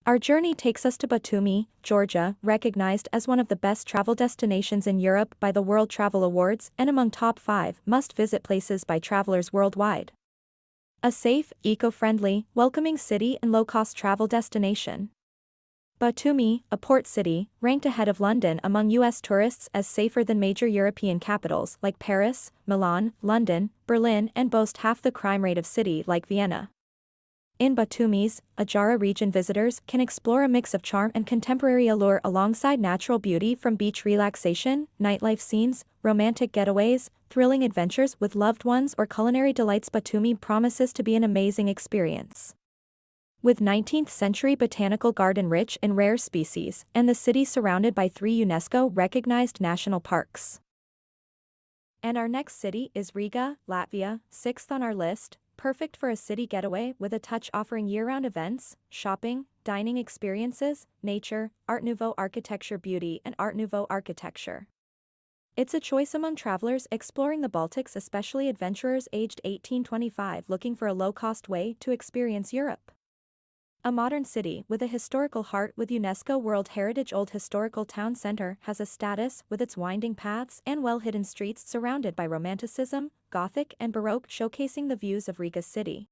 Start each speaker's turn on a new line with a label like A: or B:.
A: Our journey takes us to Batumi, Georgia, recognized as one of the best travel destinations in Europe by the World Travel Awards and among top 5 must-visit places by travelers worldwide. A safe, eco-friendly, welcoming city and low-cost travel destination. Batumi, a port city, ranked ahead of London among U.S. tourists as safer than major European capitals like Paris, Milan, London, Berlin, and boast half the crime rate of city like Vienna. In Batumi's Ajara region, visitors can explore a mix of charm and contemporary allure alongside natural beauty, from beach relaxation, nightlife scenes, romantic getaways, thrilling adventures with loved ones, or culinary delights. Batumi promises to be an amazing experience. With 19th-century botanical garden rich in rare species, and the city surrounded by 3 UNESCO-recognized national parks. And our next city is Riga, Latvia, 6th on our list, perfect for a city getaway with a touch, offering year-round events, shopping, dining experiences, nature, Art Nouveau architecture, beauty and Art Nouveau architecture. It's a choice among travelers exploring the Baltics, especially adventurers aged 18-25 looking for a low-cost way to experience Europe. A modern city with a historical heart with UNESCO World Heritage, Old Historical Town Center has a status with its winding paths and well-hidden streets surrounded by Romanticism, Gothic and Baroque, showcasing the views of Riga city.